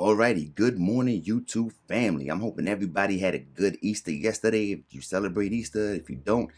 Alrighty, good morning, YouTube family. I'm hoping everybody had a good Easter yesterday. If you celebrate Easter, if you don't,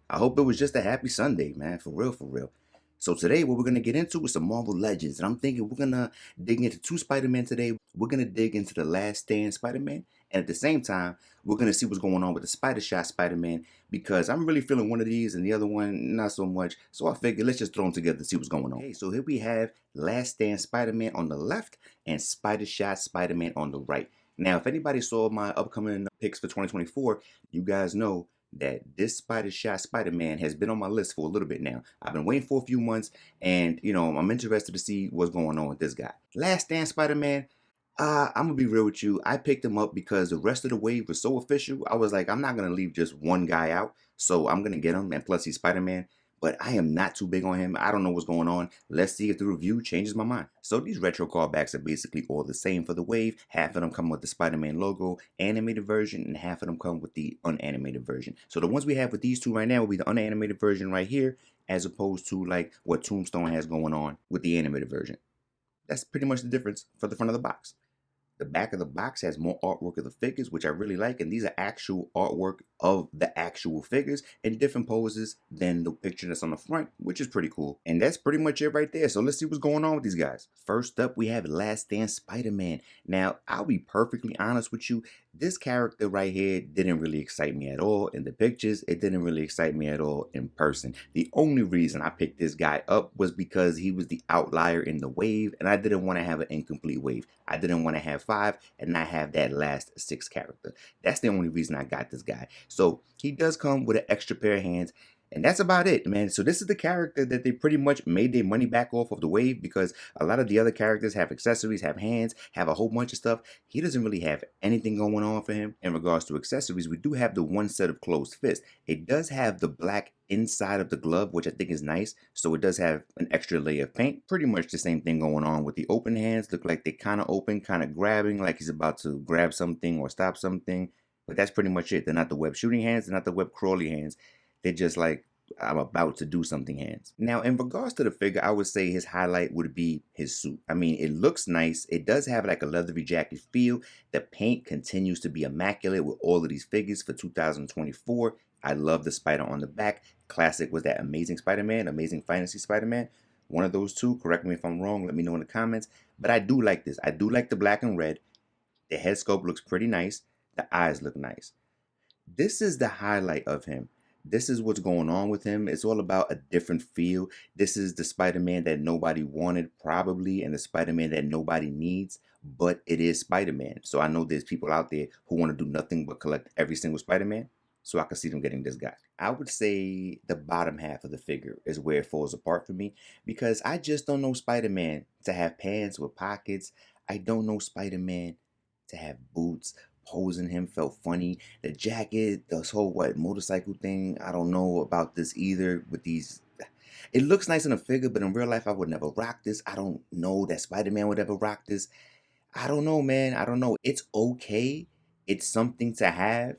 I hope it was just a happy Sunday, man. For real, for real. So today, what we're gonna get into is some Marvel Legends, and I'm thinking we're gonna dig into two Spider-Man today. We're gonna dig into the Last Stand Spider-Man, and at the same time, we're gonna see what's going on with the Spider Shot Spider-Man because I'm really feeling one of these and the other one not so much. So I figured let's just throw them together to see what's going on. Okay, so here we have Last Stand Spider-Man on the left and Spider Shot Spider Man on the right. Now, if anybody saw my upcoming picks for 2024, you guys know that this Spider Shot Spider Man has been on my list for a little bit now. I've been waiting for a few months, and I'm interested to see what's going on with this guy. Last Stand Spider Man. I'm gonna be real with you. I picked him up because the rest of the wave was so official. I was like, I'm not gonna leave just one guy out, so I'm gonna get him. And plus, he's Spider Man. But I am not too big on him. I don't know what's going on. Let's see if the review changes my mind. So these retro callbacks are basically all the same for the wave. Half of them come with the Spider-Man logo, animated version, and half of them come with the unanimated version. So the ones we have with these two right now will be the unanimated version right here, as opposed to like what Tombstone has going on with the animated version. That's pretty much the difference for the front of the box. The back of the box has more artwork of the figures, which I really like, and these are actual artwork of the actual figures in different poses than the picture that's on the front, which is pretty cool. And that's pretty much it right there. So let's see what's going on with these guys. First up, we have Last Stand Spider-Man. Now, I'll be perfectly honest with you. This character right here didn't really excite me at all in the pictures. It didn't really excite me at all in person. The only reason I picked this guy up was because he was the outlier in the wave, and I didn't want to have an incomplete wave. I didn't want to have 5 and not have that last 6 character. That's the only reason I got this guy. So he does come with an extra pair of hands. And that's about it, man. So this is the character that they pretty much made their money back off of the wave, because a lot of the other characters have accessories, have hands, have a whole bunch of stuff. He doesn't really have anything going on for him. In regards to accessories, we do have the one set of closed fists. It does have the black inside of the glove, which I think is nice. So it does have an extra layer of paint. Pretty much the same thing going on with the open hands. Look like they kind of open, kind of grabbing, like he's about to grab something or stop something. But that's pretty much it. They're not the web shooting hands. They're not the web crawly hands. They're just like, I'm about to do something hands. Now, in regards to the figure, I would say his highlight would be his suit. I mean, it looks nice. It does have like a leathery jacket feel. The paint continues to be immaculate with all of these figures for 2024. I love the spider on the back. Classic was that Amazing Spider-Man, Amazing Fantasy Spider-Man. One of those two. Correct me if I'm wrong. Let me know in the comments. But I do like this. I do like the black and red. The head sculpt looks pretty nice. The eyes look nice. This is the highlight of him. This is what's going on with him. It's all about a different feel. This is the Spider-Man that nobody wanted, probably, and the Spider-Man that nobody needs, but it is Spider-Man. So I know there's people out there who want to do nothing but collect every single Spider-Man, so I can see them getting this guy. I would say the bottom half of the figure is where it falls apart for me, because I just don't know Spider-Man to have pants with pockets. I don't know Spider-Man to have boots. Posing him felt funny. The jacket, this whole motorcycle thing, I don't know about this either with these. It looks nice in a figure, but in real life I would never rock this. I don't know that Spider-Man would ever rock this. I don't know, man. I don't know. It's okay. It's something to have,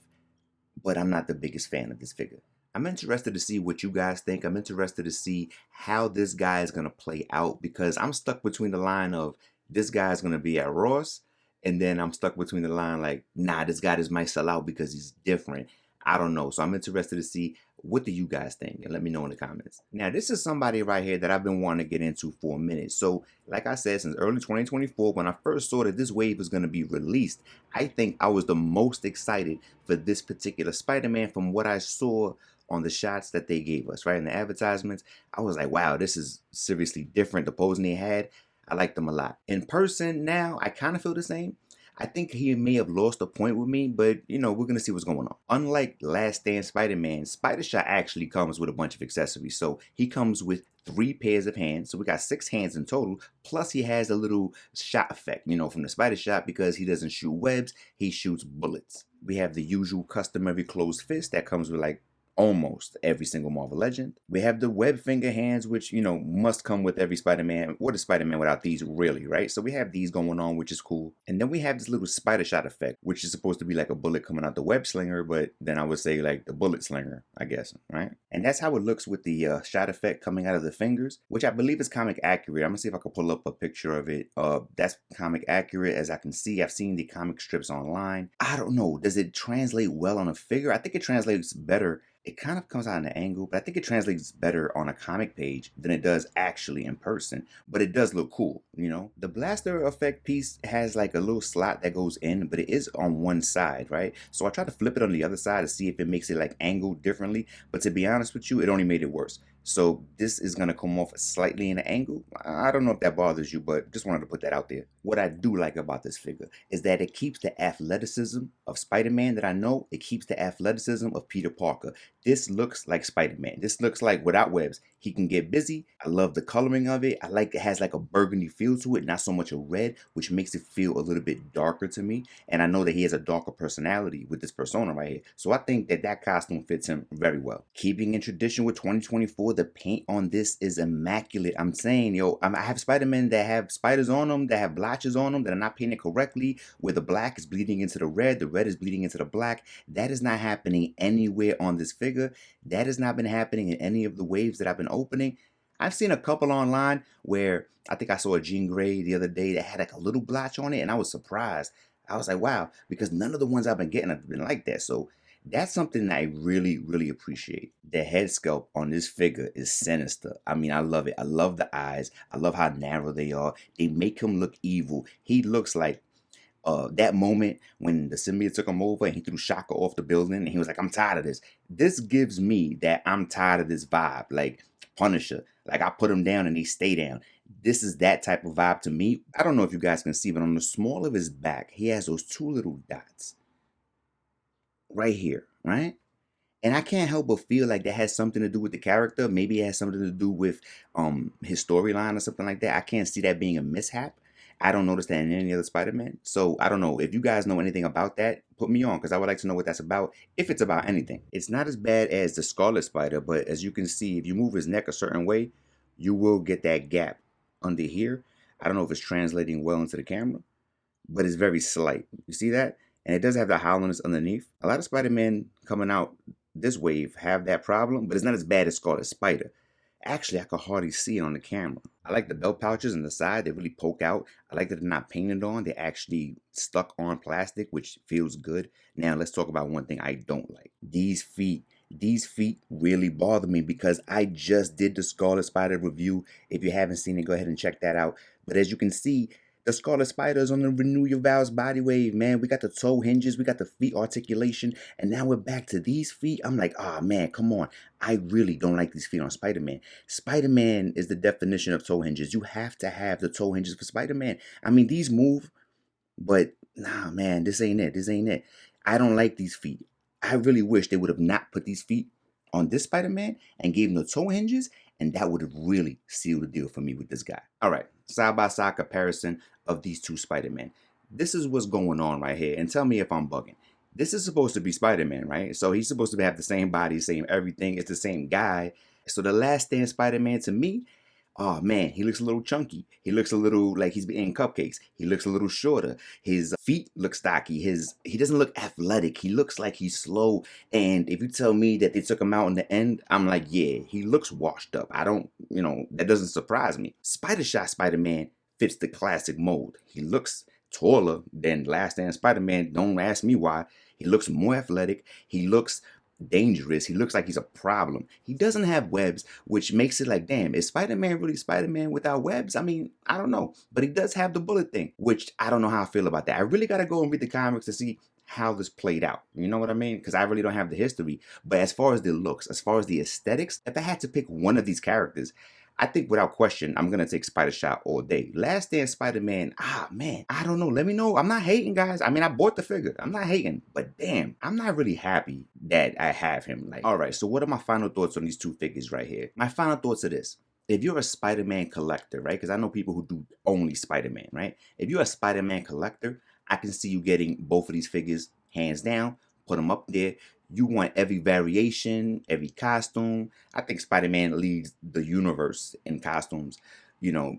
but I'm not the biggest fan of this figure. I'm interested to see what you guys think. I'm interested to see how this guy is going to play out, because I'm stuck between the line of this guy's going to be at Ross, and then I'm stuck between the line like, nah, this guy just might sell out because he's different. I don't know. So I'm interested to see, what do you guys think? And let me know in the comments. Now, this is somebody right here that I've been wanting to get into for a minute. So like I said, since early 2024, when I first saw that this wave was going to be released, I think I was the most excited for this particular Spider-Man from what I saw on the shots that they gave us, right? In the advertisements, I was like, wow, this is seriously different. The posing they had, I liked them a lot. In person now, I kind of feel the same. I think he may have lost a point with me, but we're going to see what's going on. Unlike Last Stand Spider-Man, Spider Shot actually comes with a bunch of accessories. So he comes with 3 pairs of hands. So we got 6 hands in total. Plus he has a little shot effect, from the Spider Shot, because he doesn't shoot webs, he shoots bullets. We have the usual customary closed fist that comes with like almost every single Marvel Legend. We have the web finger hands, which, you know, must come with every Spider-Man. What is Spider-Man without these, really, right? So we have these going on, which is cool. And then we have this little spider shot effect, which is supposed to be like a bullet coming out the web slinger, but then I would say like the bullet slinger, I guess, right? And that's how it looks with the shot effect coming out of the fingers, which I believe is comic accurate. I'm gonna see if I can pull up a picture of it. That's comic accurate as I can see. I've seen the comic strips online. I don't know. Does it translate well on a figure? I think it translates better. It kind of comes out in an angle, but I think it translates better on a comic page than it does actually in person. But it does look cool, you know? The blaster effect piece has like a little slot that goes in, but it is on one side, right? So I tried to flip it on the other side to see if it makes it like angled differently. But to be honest with you, it only made it worse. So this is going to come off slightly in an angle. I don't know if that bothers you, but just wanted to put that out there. What I do like about this figure is that it keeps the athleticism of Spider-Man that I know. It keeps the athleticism of Peter Parker. This looks like Spider-Man. This looks like without webs, he can get busy. I love the coloring of it. I like it has like a burgundy feel to it, not so much a red, which makes it feel a little bit darker to me. And I know that he has a darker personality with this persona right here. So I think that that costume fits him very well. Keeping in tradition with 2024, the paint on this is immaculate. I'm saying, yo, I have Spider-Man that have spiders on them, that have blotches on them, that are not painted correctly, where the black is bleeding into the red is bleeding into the black. That is not happening anywhere on this figure. That has not been happening in any of the waves that I've been opening. I've seen a couple online where I think I saw a Jean Grey the other day that had like a little blotch on it, and I was surprised. I was like, wow, because none of the ones I've been getting have been like that. So that's something that I really, really appreciate. The head sculpt on this figure is sinister. I mean, I love it. I love the eyes. I love how narrow they are. They make him look evil. He looks like that moment when the symbiote took him over and he threw Shaka off the building and he was like, I'm tired of this. This gives me that I'm tired of this vibe. Like Punisher. Like I put him down and he stay down. This is that type of vibe to me. I don't know if you guys can see, but on the small of his back, he has those two little dots right here, right? And I can't help but feel like that has something to do with the character. Maybe it has something to do with his storyline or something like that. I can't see that being a mishap. I don't notice that in any other Spider-Man. So I don't know. If you guys know anything about that, put me on because I would like to know what that's about, if it's about anything. It's not as bad as the Scarlet Spider, but as you can see, if you move his neck a certain way, you will get that gap under here. I don't know if it's translating well into the camera, but it's very slight. You see that? And it does have the hollowness underneath. A lot of Spider-Man coming out this wave have that problem, but it's not as bad as Scarlet Spider. Actually, I could hardly see it on the camera. I like the belt pouches on the side. They really poke out. I like that they're not painted on. They're actually stuck on plastic, which feels good. Now, let's talk about one thing I don't like. These feet. These feet really bother me because I just did the Scarlet Spider review. If you haven't seen it, go ahead and check that out. But as you can see, the Scarlet Spider is on the Renew Your Vows body wave, man. We got the toe hinges, we got the feet articulation, and now we're back to these feet. I'm like, oh man, come on. I really don't like these feet on Spider-Man. Spider-Man is the definition of toe hinges. You have to have the toe hinges for Spider-Man. I mean, these move, but nah, man, this ain't it. This ain't it. I don't like these feet. I really wish they would have not put these feet on this Spider-Man and gave him the toe hinges, and that would have really sealed the deal for me with this guy. All right, side-by-side comparison of these two Spider-Men. This is what's going on right here, and tell me if I'm bugging. This is supposed to be Spider-Man, right? So he's supposed to have the same body, same everything. It's the same guy. So the Last Stand Spider-Man to me, oh man, he looks a little chunky. He looks a little like he's eating cupcakes. He looks a little shorter. His feet look stocky. He doesn't look athletic. He looks like he's slow. And if you tell me that they took him out in the end, I'm like, yeah, he looks washed up. I don't, that doesn't surprise me. Spider-Shot Spider-Man fits the classic mold. He looks taller than Last Stand Spider-Man. Don't ask me why. He looks more athletic. He looks dangerous. He looks like he's a problem. He doesn't have webs, which makes it like, damn, is Spider-Man really Spider-Man without webs? I mean, I don't know. But he does have the bullet thing, which I don't know how I feel about that. I really got to go and read the comics to see how this played out. You know what I mean? Because I really don't have the history. But as far as the looks, as far as the aesthetics, if I had to pick one of these characters, I think without question, I'm going to take Spider-Shot all day. Last Stand Spider-Man, man, I don't know. Let me know. I'm not hating, guys. I mean, I bought the figure. I'm not hating. But damn, I'm not really happy that I have him. Like, all right, so what are my final thoughts on these two figures right here? My final thoughts are this. If you're a Spider-Man collector, right? Because I know people who do only Spider-Man, right? If you're a Spider-Man collector, I can see you getting both of these figures hands down. put them up there. You want every variation, every costume. I think Spider-Man leads the universe in costumes. You know,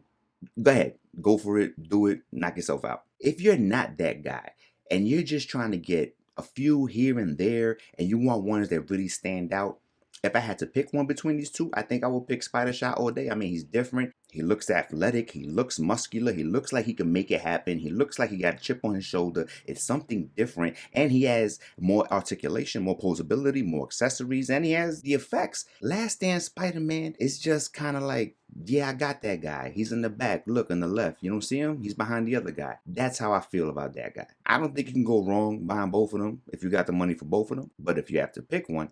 go ahead, go for it, do it, knock yourself out. If you're not that guy and you're just trying to get a few here and there and you want ones that really stand out, if I had to pick one between these two, I think I would pick Spider Shot all day. I mean, he's different. He looks athletic. He looks muscular. He looks like he can make it happen. He looks like he got a chip on his shoulder. It's something different. And he has more articulation, more posability, more accessories, and he has the effects. Last Stand Spider-Man is just kind of like, yeah, I got that guy. He's in the back. Look, on the left. You don't see him? He's behind the other guy. That's how I feel about that guy. I don't think you can go wrong behind both of them if you got the money for both of them. But if you have to pick one,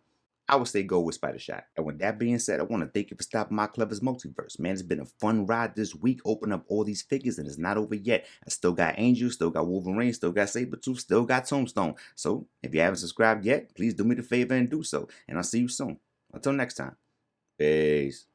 I would say go with Spider Shot. And with that being said, I want to thank you for stopping my Clever's Multiverse. Man, it's been a fun ride this week. Open up all these figures and it's not over yet. I still got Angel, still got Wolverine, still got Sabretooth, still got Tombstone. So if you haven't subscribed yet, please do me the favor and do so. And I'll see you soon. Until next time. Peace.